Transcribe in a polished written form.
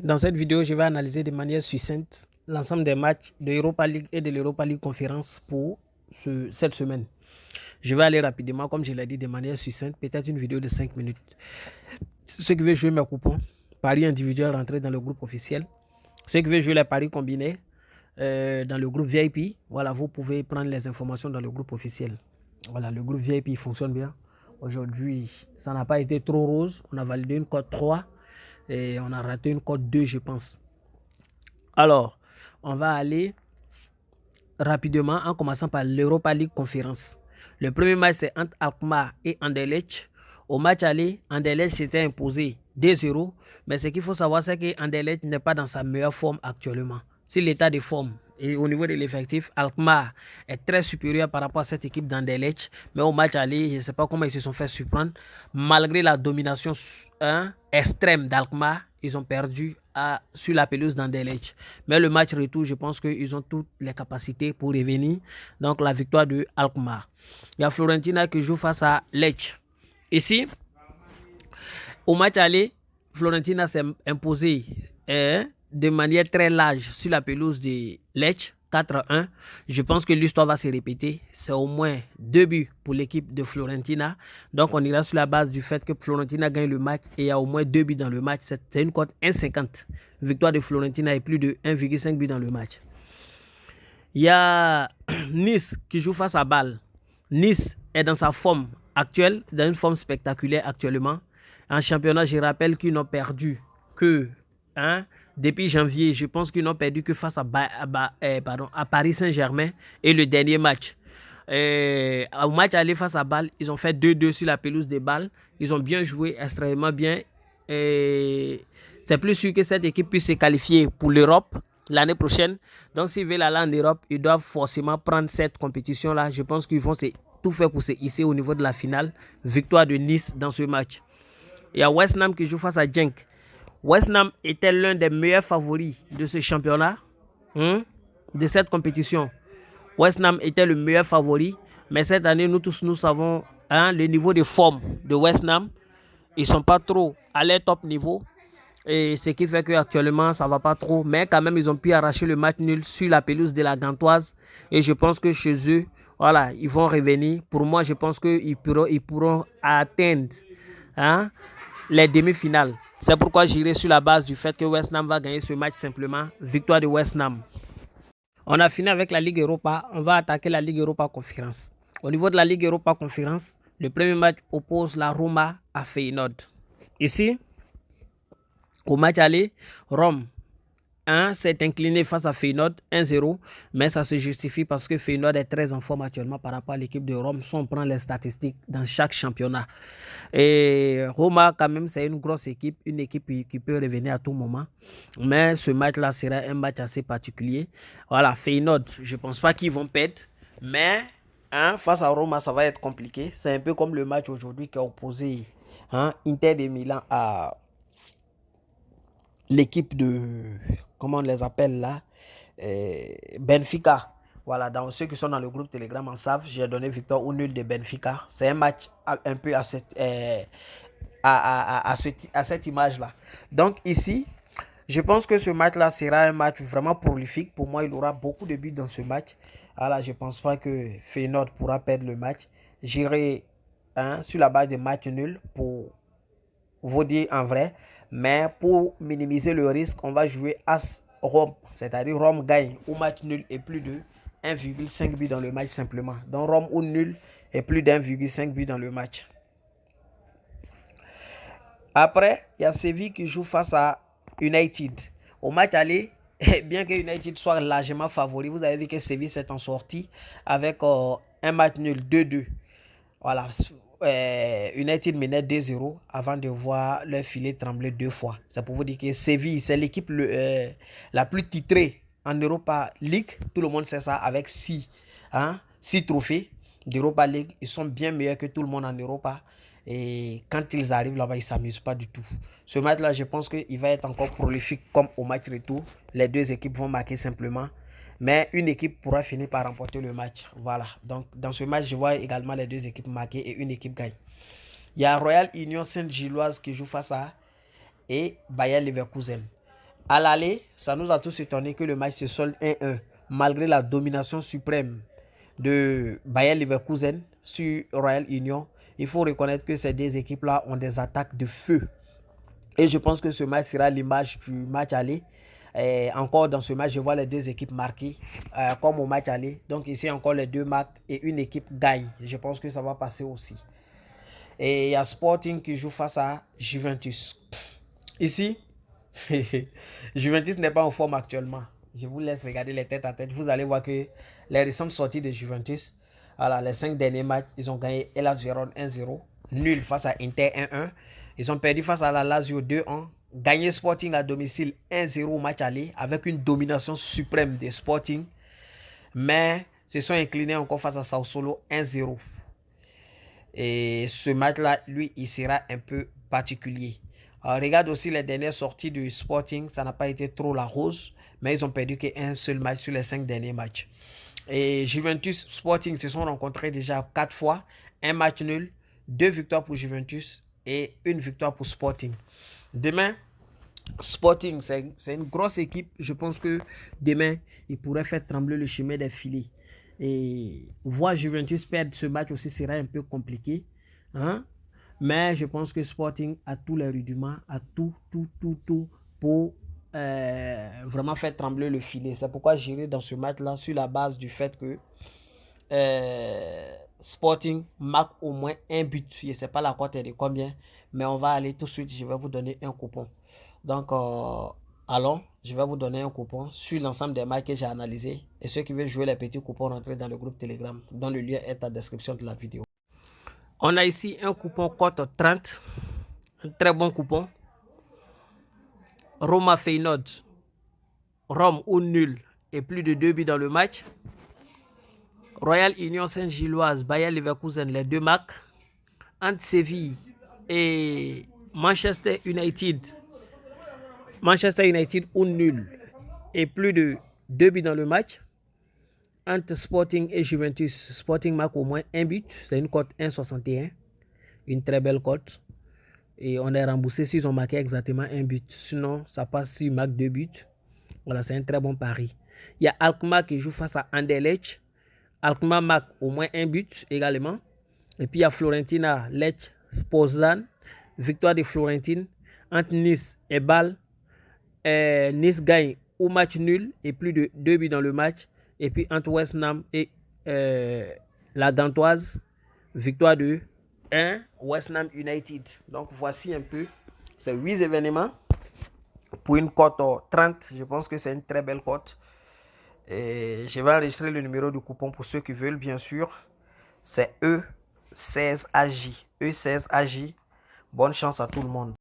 Dans cette vidéo, je vais analyser de manière succincte l'ensemble des matchs de l'Europa League et de l'Europa League Conférence pour cette semaine. Je vais aller rapidement, comme je l'ai dit, de manière succincte, peut-être une vidéo de 5 minutes. Ceux qui veulent jouer mes coupons, paris individuel, rentrer dans le groupe officiel. Ceux qui veulent jouer les paris combinés dans le groupe VIP, voilà, vous pouvez prendre les informations dans le groupe officiel. Voilà, le groupe VIP fonctionne bien. Aujourd'hui, ça n'a pas été trop rose. On a validé une cote 3 et on a raté une cote 2, je pense. Alors, on va aller rapidement en commençant par l'Europa League Conférence. Le premier match, c'est entre Alkmaar et Anderlecht. Au match aller, Anderlecht s'était imposé 2-0. Mais ce qu'il faut savoir, c'est que Anderlecht n'est pas dans sa meilleure forme actuellement. C'est l'état de forme. Et au niveau de l'effectif, Alkmaar est très supérieur par rapport à cette équipe d'Anderlecht. Mais au match aller, je ne sais pas comment ils se sont fait surprendre. Malgré la domination extrême d'Alkmaar, ils ont perdu sur la pelouse d'Anderlecht. Mais le match retour, je pense qu'ils ont toutes les capacités pour revenir. Donc la victoire de Alkmaar. Il y a Fiorentina qui joue face à Lech. Ici, au match aller, Fiorentina s'est imposé de manière très large sur la pelouse de Lech, 4-1. Je pense que l'histoire va se répéter. C'est au moins 2 buts pour l'équipe de Fiorentina. Donc, on ira sur la base du fait que Fiorentina gagne le match et il y a au moins 2 buts dans le match. C'est une cote 1,50. Victoire de Fiorentina et plus de 1,5 but dans le match. Il y a Nice qui joue face à Bâle. Nice est dans sa forme actuelle, dans une forme spectaculaire actuellement. En championnat, je rappelle qu'ils n'ont perdu que depuis janvier. Je pense qu'ils n'ont perdu que face à Paris Saint-Germain et le dernier match. Au match aller face à Bâle, ils ont fait 2-2 sur la pelouse de Bâle. Ils ont bien joué, extrêmement bien. C'est plus sûr que cette équipe puisse se qualifier pour l'Europe l'année prochaine. Donc, s'ils veulent aller en Europe, ils doivent forcément prendre cette compétition-là. Je pense qu'ils vont tout faire pour se hisser au niveau de la finale. Victoire de Nice dans ce match. Il y a West Ham qui joue face à Genk. West Ham était l'un des meilleurs favoris de ce championnat, de cette compétition. West Ham était le meilleur favori, mais cette année, nous tous, nous savons le niveau de forme de West Ham. Ils ne sont pas trop à leur top niveau. Et ce qui fait qu'actuellement, ça ne va pas trop. Mais quand même, ils ont pu arracher le match nul sur la pelouse de la Gantoise. Et je pense que chez eux, voilà, ils vont revenir. Pour moi, je pense qu'ils pourront atteindre les demi-finales. C'est pourquoi j'irai sur la base du fait que West Ham va gagner ce match simplement. Victoire de West Ham. On a fini avec la Ligue Europa. On va attaquer la Ligue Europa Conférence. Au niveau de la Ligue Europa Conférence, le premier match oppose la Roma à Feyenoord. Ici, au match aller, Rome s'est incliné face à Feyenoord 1-0, mais ça se justifie parce que Feyenoord est très en forme actuellement par rapport à l'équipe de Rome. Si on prend les statistiques dans chaque championnat. Et Roma, quand même, c'est une grosse équipe, une équipe qui peut revenir à tout moment. Mais ce match-là sera un match assez particulier. Voilà, Feyenoord, je ne pense pas qu'ils vont perdre, mais face à Roma, ça va être compliqué. C'est un peu comme le match aujourd'hui qui a opposé Inter de Milan à l'équipe de, comment on les appelle là, Benfica. Voilà, dans ceux qui sont dans le groupe Telegram en savent, j'ai donné victoire ou nul de Benfica. C'est un match un peu à cette image-là. Donc ici, je pense que ce match-là sera un match vraiment prolifique. Pour moi, il aura beaucoup de buts dans ce match. Alors, je ne pense pas que Feyenoord pourra perdre le match. J'irai sur la base de match nul pour vous dire en vrai. Mais pour minimiser le risque, on va jouer As-Rome. C'est-à-dire Rome gagne ou match nul et plus de 1,5 but dans le match simplement. Donc Rome ou nul et plus d'1,5 but dans le match. Après, il y a Séville qui joue face à United. Au match aller, bien que United soit largement favori, vous avez vu que Séville s'est en sorti avec un match nul 2-2. Voilà. United menait 2-0 avant de voir leur filet trembler 2 fois. C'est pour vous dire que Séville, c'est l'équipe la plus titrée en Europa League. Tout le monde sait ça avec 6 trophées d'Europa League. Ils sont bien meilleurs que tout le monde en Europa. Et quand ils arrivent là-bas, ils ne s'amusent pas du tout. Ce match-là, je pense qu'il va être encore prolifique comme au match retour. Les deux équipes vont marquer simplement. Mais une équipe pourra finir par remporter le match. Voilà. Donc, dans ce match, je vois également les deux équipes marquer et une équipe gagne. Il y a Royal Union Saint-Gilloise qui joue face à Bayer Leverkusen. À l'aller, ça nous a tous étonné que le match se solde 1-1, malgré la domination suprême de Bayer Leverkusen sur Royal Union. Il faut reconnaître que ces deux équipes-là ont des attaques de feu. Et je pense que ce match sera l'image du match aller. Et encore dans ce match, je vois les deux équipes marquées comme au match aller. Donc ici encore les deux marques et une équipe gagne. Je pense que ça va passer aussi. Et il y a Sporting qui joue face à Juventus. Ici, Juventus n'est pas en forme actuellement. Je vous laisse regarder les têtes à tête. Vous allez voir que les récentes sorties de Juventus, alors les 5 derniers matchs, ils ont gagné Hellas Vérone 1-0, nul face à Inter 1-1. Ils ont perdu face à la Lazio 2-1, gagné Sporting à domicile 1-0 au match aller avec une domination suprême des Sporting. Mais se sont inclinés encore face à Sao Solo 1-0. Et ce match-là, lui, il sera un peu particulier. Regarde aussi les dernières sorties du Sporting. Ça n'a pas été trop la rose. Mais ils ont perdu qu'un seul match sur les 5 derniers matchs. Et Juventus Sporting se sont rencontrés déjà 4 fois. Un match nul, 2 victoires pour Juventus et 1 victoire pour Sporting. Demain, Sporting, c'est une grosse équipe. Je pense que demain, il pourrait faire trembler le chemin des filets. Et voir Juventus perdre ce match aussi sera un peu compliqué. Hein? Mais je pense que Sporting a tous les rudiments, a tout pour vraiment faire trembler le filet. C'est pourquoi j'irai dans ce match-là sur la base du fait que Sporting marque au moins un but. Je ne sais pas la cote est de combien, mais on va aller tout de suite. Je vais vous donner un coupon. Donc, allons, je vais vous donner un coupon sur l'ensemble des matchs que j'ai analysés. Et ceux qui veulent jouer les petits coupons, rentrez dans le groupe Telegram, dont le lien est en description de la vidéo. On a ici un coupon cote 30, un très bon coupon. Roma Feyenoord, Rome ou nul et plus de 2 buts dans le match. Royal Union Saint-Gilloise, Bayer Leverkusen, les deux marques. Entre Séville et Manchester United ou nul et plus de 2 buts dans le match. Entre Sporting et Juventus, Sporting marque au moins un but. C'est une cote 1,61. Une très belle cote. Et on est remboursé s'ils ont marqué exactement un but. Sinon, ça passe s'ils marquent 2 buts. Voilà, c'est un très bon pari. Il y a Alkmaar qui joue face à Anderlecht. Alkmaar marque au moins un but également. Et puis il y a Florentina, Lech, Poznan. Victoire de Florentine. Entre Nice et Bâle. Nice gagne au match nul et plus de 2 buts dans le match. Et puis entre West Ham et la Gantoise, victoire de 1 West Ham United. Donc voici un peu ces 8 événements pour une cote 30. Je pense que c'est une très belle cote. Et je vais enregistrer le numéro du coupon pour ceux qui veulent, bien sûr. C'est E16AJ. E16AJ. Bonne chance à tout le monde.